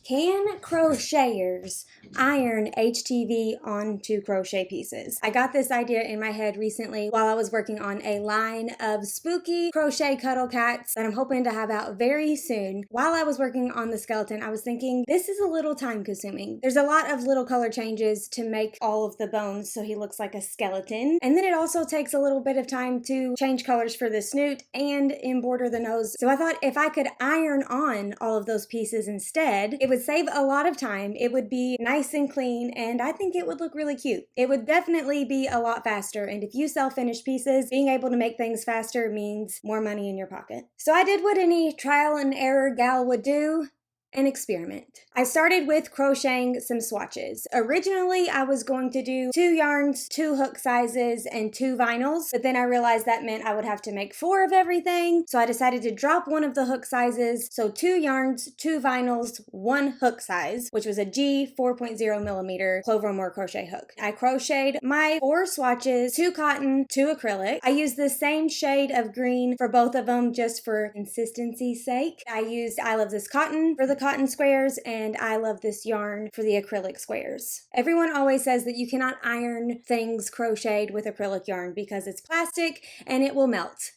Can crocheters iron HTV onto crochet pieces? I got this idea in my head recently while I was working on a line of spooky crochet cuddle cats that I'm hoping to have out very soon. While I was working on the skeleton, I was thinking this is a little time consuming. There's a lot of little color changes to make all of the bones so he looks like a skeleton. And then it also takes a little bit of time to change colors for the snoot and embroider the nose. So I thought if I could iron on all of those pieces instead, it would save a lot of time, it would be nice and clean, and I think it would look really cute. It would definitely be a lot faster, and if you sell finished pieces, being able to make things faster means more money in your pocket. So I did what any trial and error gal would do, an experiment. I started with crocheting some swatches. Originally, I was going to do 2 yarns, 2 hook sizes, and 2 vinyls, but then I realized that meant I would have to make 4 of everything, so I decided to drop one of the hook sizes, so 2 yarns, 2 vinyls, 1 hook size, which was a G 4.0 millimeter Clover Moore crochet hook. I crocheted my 4 swatches, 2 cotton, 2 acrylic. I used the same shade of green for both of them just for consistency's sake. I used I Love This Cotton for the cotton squares, and I Love This Yarn for the acrylic squares. Everyone always says that you cannot iron things crocheted with acrylic yarn because it's plastic and it will melt.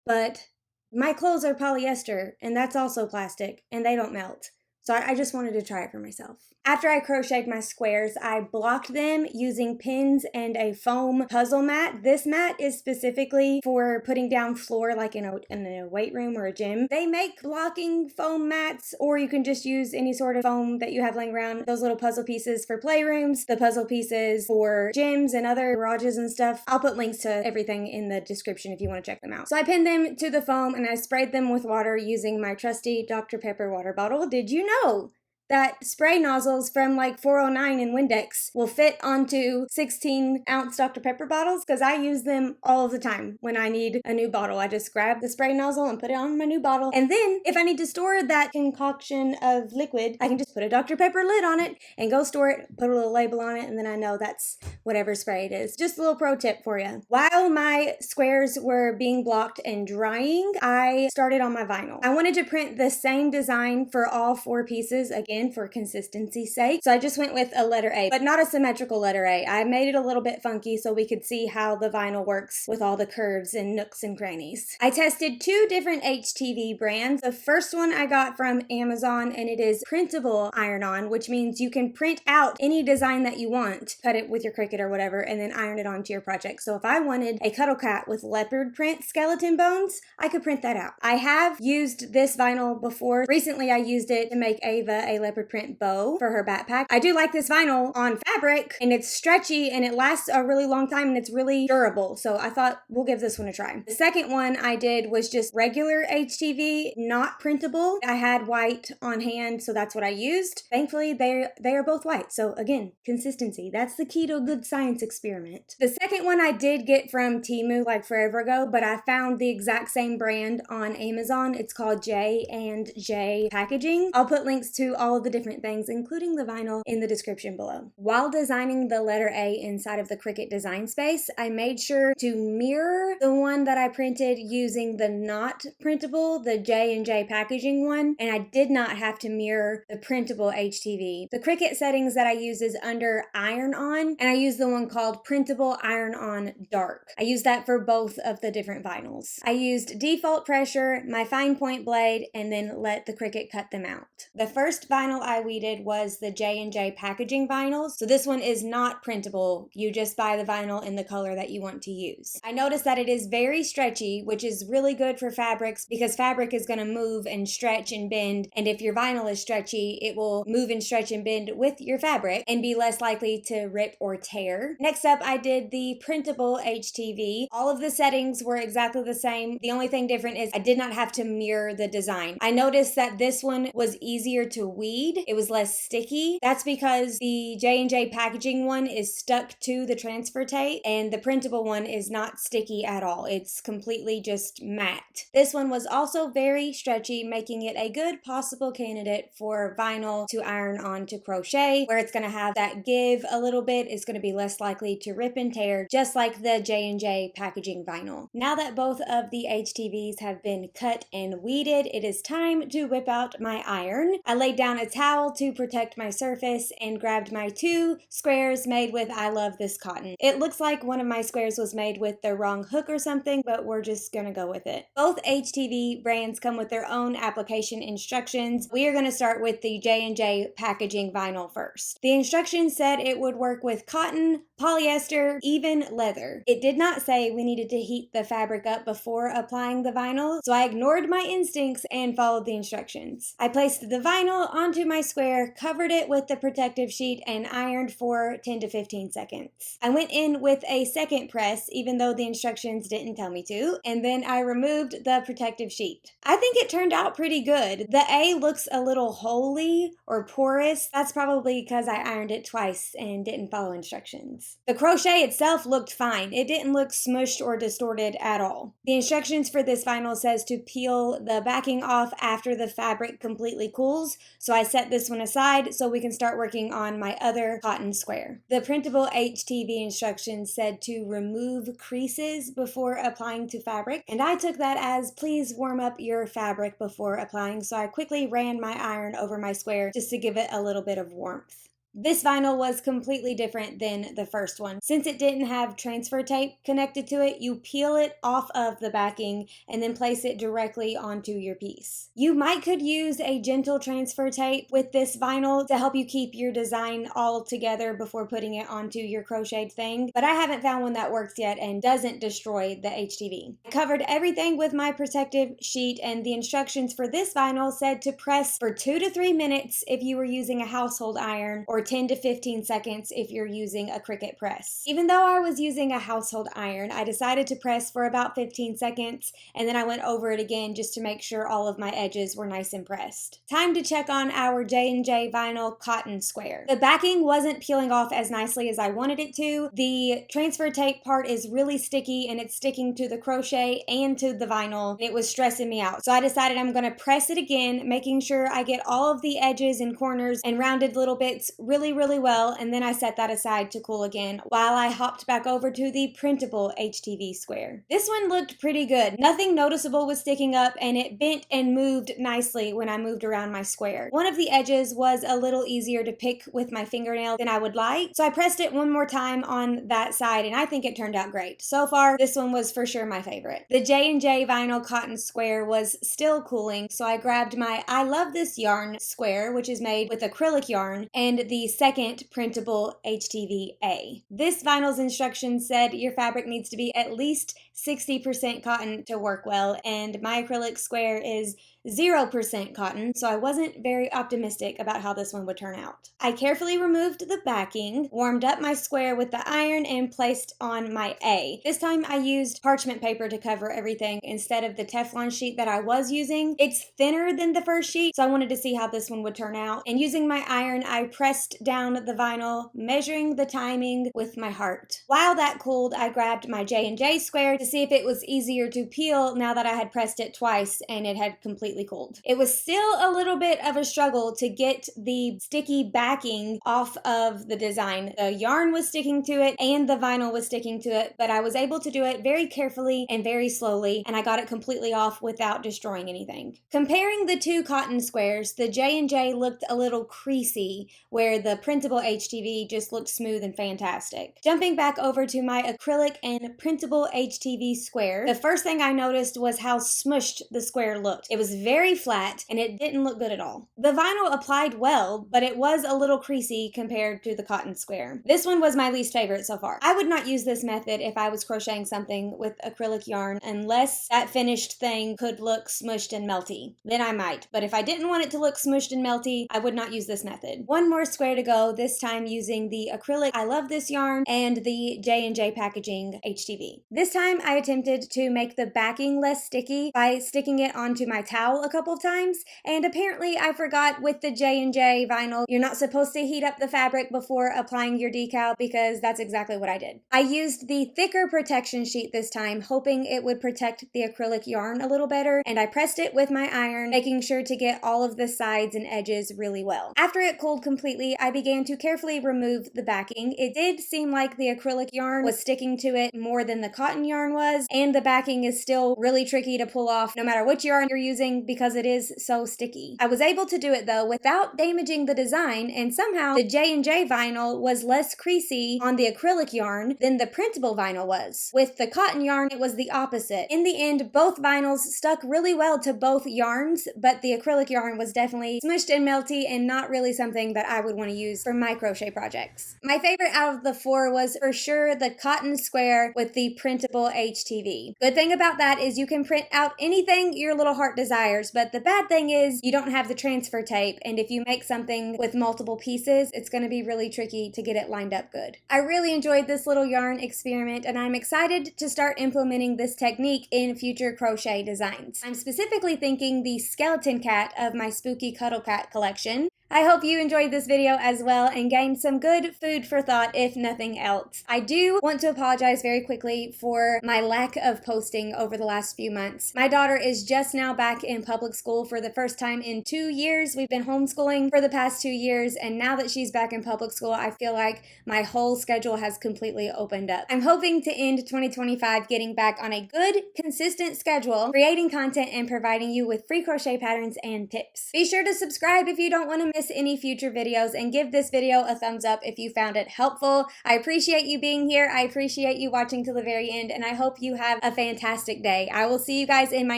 But my clothes are polyester and that's also plastic and they don't melt. So I just wanted to try it for myself. After I crocheted my squares, I blocked them using pins and a foam puzzle mat. This mat is specifically for putting down floor like in a weight room or a gym. They make blocking foam mats, or you can just use any sort of foam that you have laying around. Those little puzzle pieces for playrooms, the puzzle pieces for gyms and other garages and stuff. I'll put links to everything in the description if you want to check them out. So I pinned them to the foam and I sprayed them with water using my trusty Dr. Pepper water bottle. Did you know that spray nozzles from like 409 and Windex will fit onto 16-ounce Dr. Pepper bottles? Because I use them all of the time when I need a new bottle. I just grab the spray nozzle and put it on my new bottle. And then if I need to store that concoction of liquid, I can just put a Dr. Pepper lid on it and go store it, put a little label on it, and then I know that's whatever spray it is. Just a little pro tip for you. While my squares were being blocked and drying, I started on my vinyl. I wanted to print the same design for all 4 pieces, again, for consistency's sake. So I just went with a letter A, but not a symmetrical letter A. I made it a little bit funky so we could see how the vinyl works with all the curves and nooks and crannies. I tested 2 different HTV brands. The first one I got from Amazon, and it is printable iron-on, which means you can print out any design that you want, cut it with your Cricut or whatever, and then iron it onto your project. So if I wanted a cuddle cat with leopard print skeleton bones, I could print that out. I have used this vinyl before. Recently I used it to make Ava a leopard print bow for her backpack. I do like this vinyl on fabric, and it's stretchy and it lasts a really long time and it's really durable. So I thought we'll give this one a try. The second one I did was just regular HTV, not printable. I had white on hand, so that's what I used. Thankfully, they are both white. So again, consistency. That's the key to a good science experiment. The second one I did get from Temu like forever ago, but I found the exact same brand on Amazon. It's called J&J Packaging. I'll put links to all of the different things, including the vinyl, in the description below. While designing the letter A inside of the Cricut design space, I made sure to mirror the one that I printed using the not printable, the J&J Packaging one, and I did not have to mirror the printable HTV. The Cricut settings that I use is under Iron On, and I use the one called Printable Iron On Dark. I use that for both of the different vinyls. I used default pressure, my fine point blade, and then let the Cricut cut them out. The first vinyl I weeded was the J&J Packaging vinyls. So this one is not printable. You just buy the vinyl in the color that you want to use. I noticed that it is very stretchy, which is really good for fabrics because fabric is going to move and stretch and bend. And if your vinyl is stretchy, it will move and stretch and bend with your fabric and be less likely to rip or tear. Next up, I did the printable HTV. All of the settings were exactly the same. The only thing different is I did not have to mirror the design. I noticed that this one was easier to weed. It was less sticky. That's because the J&J Packaging one is stuck to the transfer tape and the printable one is not sticky at all. It's completely just matte. This one was also very stretchy, making it a good possible candidate for vinyl to iron on to crochet, where it's going to have that give a little bit. It's going to be less likely to rip and tear, just like the J&J Packaging vinyl. Now that both of the HTVs have been cut and weeded, it is time to whip out my iron. I laid down on a towel to protect my surface and grabbed my 2 squares made with I love this cotton. It looks like one of my squares was made with the wrong hook or something, but we're just gonna go with it. Both HTV brands come with their own application instructions. We are gonna start with the J&J packaging vinyl first. The instructions said it would work with cotton, polyester, even leather. It did not say we needed to heat the fabric up before applying the vinyl, so I ignored my instincts and followed the instructions. I placed the vinyl onto my square, covered it with the protective sheet, and ironed for 10 to 15 seconds. I went in with a second press, even though the instructions didn't tell me to, and then I removed the protective sheet. I think it turned out pretty good. The A looks a little holy or porous. That's probably because I ironed it twice and didn't follow instructions. The crochet itself looked fine. It didn't look smushed or distorted at all. The instructions for this vinyl says to peel the backing off after the fabric completely cools, so I set this one aside so we can start working on my other cotton square. The printable HTV instructions said to remove creases before applying to fabric, and I took that as please warm up your fabric before applying, so I quickly ran my iron over my square just to give it a little bit of warmth. This vinyl was completely different than the first one. Since it didn't have transfer tape connected to it, you peel it off of the backing and then place it directly onto your piece. You could use a gentle transfer tape with this vinyl to help you keep your design all together before putting it onto your crocheted thing, but I haven't found one that works yet and doesn't destroy the HTV. I covered everything with my protective sheet, and the instructions for this vinyl said to press for 2 to 3 minutes if you were using a household iron, or 10 to 15 seconds if you're using a Cricut press. Even though I was using a household iron, I decided to press for about 15 seconds, and then I went over it again just to make sure all of my edges were nice and pressed. Time to check on our J&J vinyl cotton square. The backing wasn't peeling off as nicely as I wanted it to. The transfer tape part is really sticky, and it's sticking to the crochet and to the vinyl, and it was stressing me out. So I decided I'm going to press it again, making sure I get all of the edges and corners and rounded little bits really well, and then I set that aside to cool again while I hopped back over to the printable HTV square. This one looked pretty good. Nothing noticeable was sticking up, and it bent and moved nicely when I moved around my square. One of the edges was a little easier to pick with my fingernail than I would like, so I pressed it one more time on that side, and I think it turned out great. So far, this one was for sure my favorite. The J&J vinyl cotton square was still cooling, so I grabbed my I love this yarn square, which is made with acrylic yarn, and the second printable HTV-A. This vinyl's instructions said your fabric needs to be at least 60% cotton to work well, and my acrylic square is 0% cotton, so I wasn't very optimistic about how this one would turn out. I carefully removed the backing, warmed up my square with the iron, and placed on my A. This time I used parchment paper to cover everything instead of the Teflon sheet that I was using. It's thinner than the first sheet, so I wanted to see how this one would turn out. And using my iron, I pressed down the vinyl, measuring the timing with my heart. While that cooled, I grabbed my J&J square to see if it was easier to peel now that I had pressed it twice and it had completely cooled. It was still a little bit of a struggle to get the sticky backing off of the design. The yarn was sticking to it and the vinyl was sticking to it, but I was able to do it very carefully and very slowly, and I got it completely off without destroying anything. Comparing the two cotton squares, the J&J looked a little creasy, where the printable HTV just looked smooth and fantastic. Jumping back over to my acrylic and printable HTV square, the first thing I noticed was how smushed the square looked. It was very flat and it didn't look good at all. The vinyl applied well, but it was a little creasy compared to the cotton square. This one was my least favorite so far. I would not use this method if I was crocheting something with acrylic yarn unless that finished thing could look smushed and melty. Then I might, but if I didn't want it to look smushed and melty, I would not use this method. One more square to go, this time using the acrylic I love this yarn and the J&J packaging HTV. This time I attempted to make the backing less sticky by sticking it onto my towel a couple of times, and apparently I forgot with the J&J vinyl, you're not supposed to heat up the fabric before applying your decal, because that's exactly what I did. I used the thicker protection sheet this time, hoping it would protect the acrylic yarn a little better, and I pressed it with my iron, making sure to get all of the sides and edges really well. After it cooled completely, I began to carefully remove the backing. It did seem like the acrylic yarn was sticking to it more than the cotton yarn was, and the backing is still really tricky to pull off no matter which yarn you're using, challenging because it is so sticky. I was able to do it though without damaging the design, and somehow the J&J vinyl was less creasy on the acrylic yarn than the printable vinyl was. With the cotton yarn, it was the opposite. In the end, both vinyls stuck really well to both yarns, but the acrylic yarn was definitely smushed and melty and not really something that I would want to use for my crochet projects. My favorite out of the four was for sure the cotton square with the printable HTV. Good thing about that is you can print out anything your little heart desires, but the bad thing is you don't have the transfer tape, and if you make something with multiple pieces, it's going to be really tricky to get it lined up good. I really enjoyed this little yarn experiment, and I'm excited to start implementing this technique in future crochet designs. I'm specifically thinking the skeleton cat of my Spooky Cuddle Cat collection. I hope you enjoyed this video as well and gained some good food for thought, if nothing else. I do want to apologize very quickly for my lack of posting over the last few months. My daughter is just now back in public school for the first time in 2 years. We've been homeschooling for the past 2 years, and now that she's back in public school, I feel like my whole schedule has completely opened up. I'm hoping to end 2025 getting back on a good, consistent schedule, creating content and providing you with free crochet patterns and tips. Be sure to subscribe if you don't want to miss any future videos, and give this video a thumbs up if you found it helpful. I appreciate you being here. I appreciate you watching till the very end, and I hope you have a fantastic day. I will see you guys in my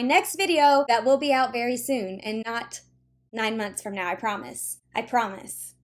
next video that will be out very soon and not 9 months from now. I promise. I promise.